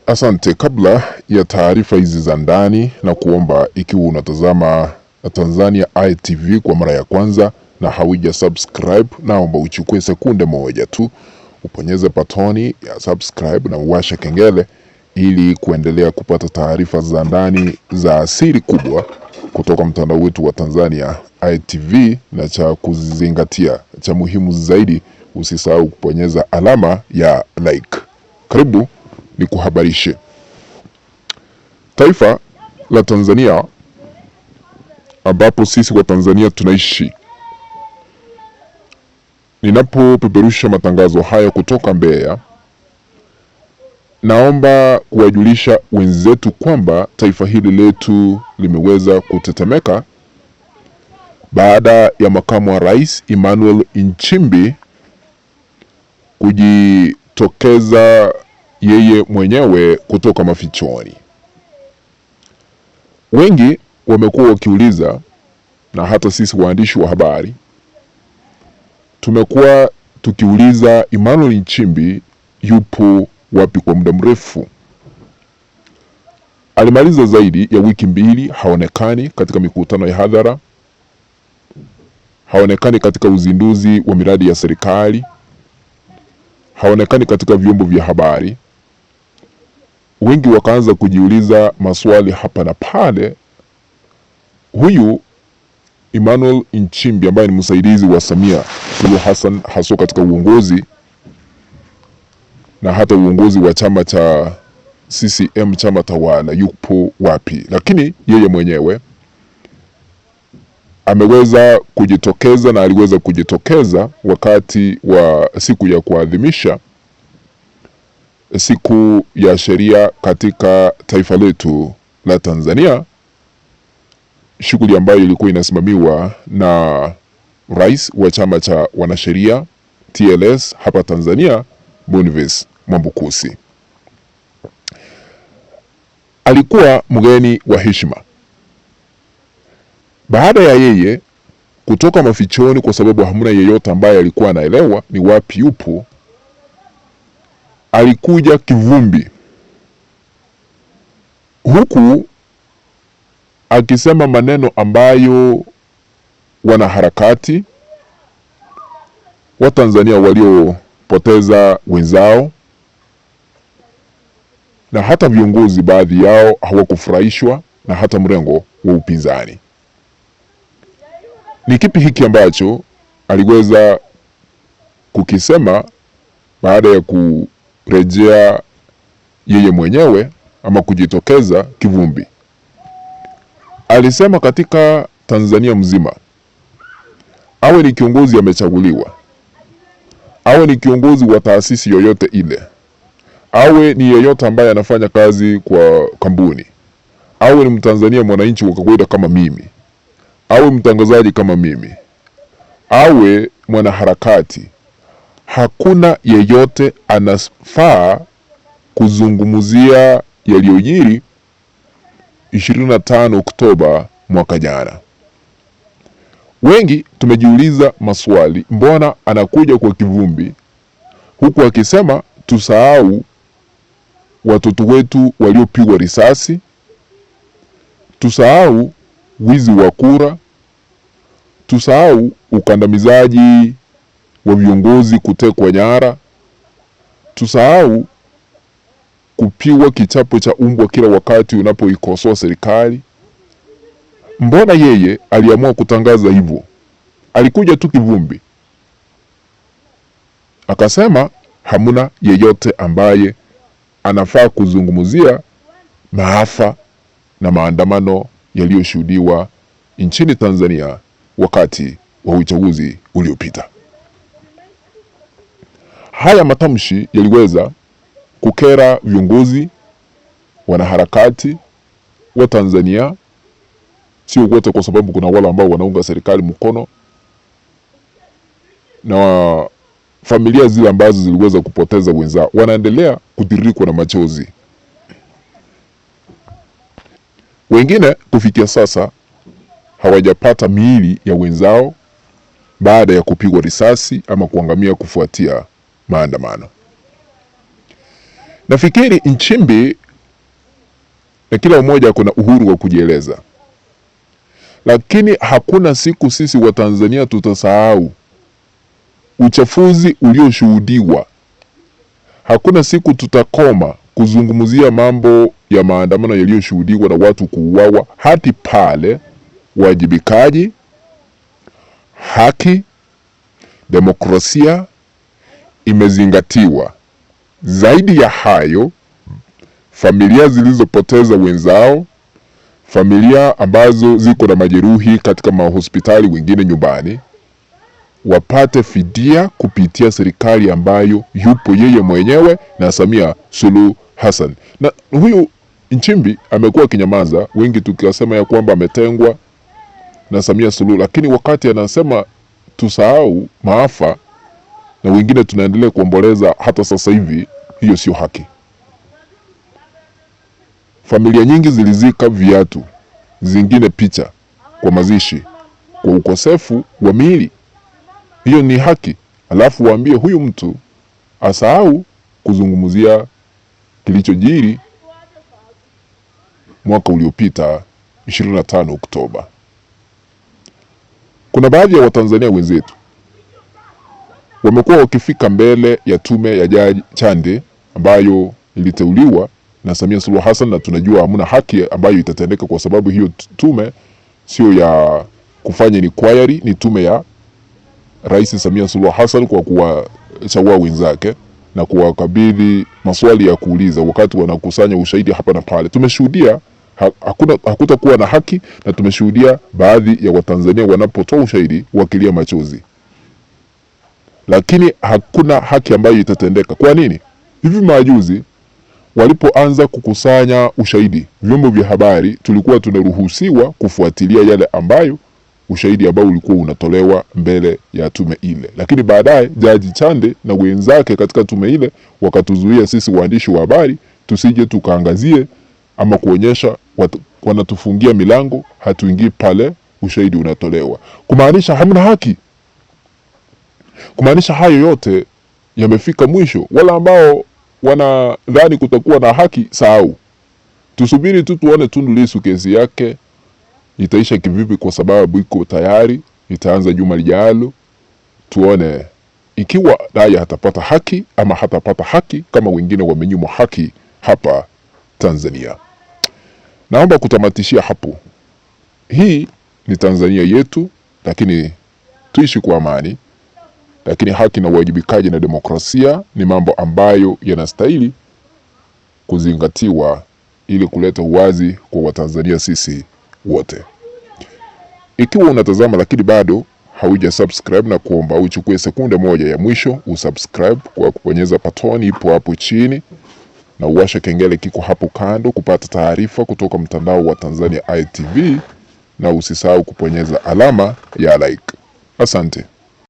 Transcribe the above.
Asante. Kabla ya taarifa hizi za ndani, na kuomba ikiwa unatazama Tanzania Eye TV kwa mara ya kwanza na hauja subscribe, naomba uchukue sekunde moja tu uponyeze patoni ya subscribe na uwashe kengele ili kuendelea kupata taarifa za ndani za siri kubwa kutoka mtandao wetu wa Tanzania Eye TV. Na cha kuzingatia, cha muhimu zaidi, usisahau kuponyeza alama ya like. Karibu ni kuhabarishe. Taifa la Tanzania ambapo sisi wa Tanzania tunaishi. Ninapopeperusha matangazo haya kutoka Mbeya, naomba kuwajulisha wenzetu kwamba taifa hili letu limeweza kutetemeka baada ya makamu wa rais Emmanuel Nchimbi kujitokeza yeye mwenyewe kutoka mafichoni. Wengi wamekuwa wakiuliza, na hata sisi waandishi wa habari tumekuwa tukiuliza, Emmanuel Nchimbi yupo wapi kwa muda mrefu? Alimaliza zaidi ya wiki mbili haonekani katika mikutano ya hadhara, haonekani katika uzinduzi wa miradi ya serikali, haonekani katika vyombo vya habari. Wengi wakaanza kujiuliza maswali hapa na pale. Huyu Emmanuel Nchimbi ambaye ni msaidizi wa Samia Suluhu Hassan hasa katika uongozi na hata uongozi wa chama cha CCM, chama tawala, yupo wapi? Lakini yeye mwenyewe ameweza kujitokeza, na aliweza kujitokeza wakati wa siku ya kuadhimisha siku ya sheria katika taifa letu la Tanzania, shughuli ambayo ilikuwa inasimamiwa na rais wa chama cha wanasheria TLS hapa Tanzania, Boniface Mwambukusi. Alikuwa mgeni wa heshima. Baada ya yeye kutoka mafichoni, kwa sababu hamna yeyote ambaye alikuwa anaelewa ni wapi yupo, alikuja kivumbi, huku akisema maneno ambayo wanaharakati wa Tanzania waliopoteza wenzao na hata viongozi baadhi yao hawakufurahishwa, na hata mrengo wa upinzani. Ni kipi hiki ambacho aliweza kukisema baada ya kurejea yeye mwenyewe ama kujitokeza kivumbi? Alisema katika Tanzania mzima, awe ni kiongozi amechaguliwa, awe ni kiongozi wa taasisi yoyote ile, awe ni yeyote ambaye anafanya kazi kwa kampuni, awe ni Mtanzania mwananchi wa kawaida kama mimi, awe mtangazaji kama mimi, awe mwanaharakati, hakuna yeyote anafaa kuzungumzia yaliyojiri 25 Oktoba mwaka jana. Wengi tumejiuliza maswali, mbona anakuja kwa kivumbi huku akisema tusahau watoto wetu waliopigwa risasi, tusahau wizi wa kura, tusahau ukandamizaji wa viongozi kutekwa nyara, tusahau kupigwa kichapo cha umbwa kila wakati unapoikosoa serikali. Mbona yeye aliamua kutangaza hivyo? Alikuja tu kivumbi akasema hamuna yeyote ambaye anafaa kuzungumzia maafa na maandamano yaliyoshuhudiwa nchini Tanzania wakati wa uchaguzi uliopita. Haya matamshi yaliweza kukera viongozi, wanaharakati wa Tanzania, sio wote, kwa sababu kuna wale ambao wanaunga serikali mkono, na familia zile ambazo ziliweza kupoteza wenzao wanaendelea kutirikwa na machozi. Wengine kufikia sasa hawajapata miili ya wenzao baada ya kupigwa risasi ama kuangamia kufuatia maandamano. Nafikiri Nchimbi na kila mmoja kuna uhuru wa kujieleza, lakini hakuna siku sisi wa Tanzania tutasahau uchafuzi ulioshuhudiwa. Hakuna siku tutakoma kuzungumzia mambo ya maandamano yaliyoshuhudiwa na watu kuuawa hadi pale wajibikaji, haki, demokrasia imezingatiwa. Zaidi ya hayo, familia zilizopoteza wenzao, familia ambazo ziko na majeruhi katika mahospitali, wengine nyumbani, wapate fidia kupitia serikali ambayo yupo yeye mwenyewe na Samia Suluhu Hassan. Na huyu Nchimbi amekuwa kinyamaza, wengi tukisema ya kwamba ametengwa na Samia Suluhu, lakini wakati anasema tusahau maafa na wengine tunaendelea kuomboleza hata sasa hivi, hiyo sio haki. Familia nyingi zilizika viatu, zingine picha kwa mazishi, kwa ukosefu wa miili. Hiyo ni haki? Alafu waambie huyu mtu asahau kuzungumzia kilichojiri mwaka uliopita 25 Oktoba. Kuna baadhi ya Watanzania wenzetu wamekuwa wakifika mbele ya tume ya Jaji Chande ambayo iliteuliwa na Samia Suluhu Hassan, na tunajua hamuna haki ambayo itatendeka kwa sababu hiyo tume sio ya kufanya inquiry, ni tume ya Rais Samia Suluhu Hassan kwa kuwachagua wenzake na kuwakabidhi maswali ya kuuliza wakati wanakusanya ushahidi hapa na pale. Tumeshuhudia hakutakuwa na haki, na tumeshuhudia baadhi ya Watanzania wanapotoa ushahidi wakilia machozi, lakini hakuna haki ambayo itatendeka. Kwa nini? Hivi majuzi walipoanza kukusanya ushahidi, vyombo vya habari tulikuwa tunaruhusiwa kufuatilia yale ambayo ushahidi ambao ulikuwa unatolewa mbele ya tume ile, lakini baadaye Jaji Chande na wenzake katika tume ile wakatuzuia sisi waandishi wa habari tusije tukaangazie ama kuonyesha, wanatufungia milango, hatuingii pale ushahidi unatolewa, kumaanisha hamna haki. Kumaanisha hayo yote yamefika mwisho. Wala ambao wanadhani kutakuwa na haki, sahau. Tusubiri tu tuone Tundu Lissu kesi yake itaisha kivipi, kwa sababu iko tayari, itaanza juma lijalo. Tuone ikiwa dai hatapata haki ama hatapata haki kama wengine wamenyimwa haki hapa Tanzania. Naomba kutamatishia hapo. Hii ni Tanzania yetu, lakini tuishi kwa amani. Lakini haki na uwajibikaji na demokrasia ni mambo ambayo yanastahili kuzingatiwa ili kuleta uwazi kwa Watanzania sisi wote. Ikiwa unatazama lakini bado hauja subscribe, na kuomba uchukue sekunde moja ya mwisho usubscribe kwa kubonyeza patoni ipo hapo chini, na uwashe kengele kiko hapo kando kupata taarifa kutoka mtandao wa Tanzania ITV, na usisahau kubonyeza alama ya like. Asante.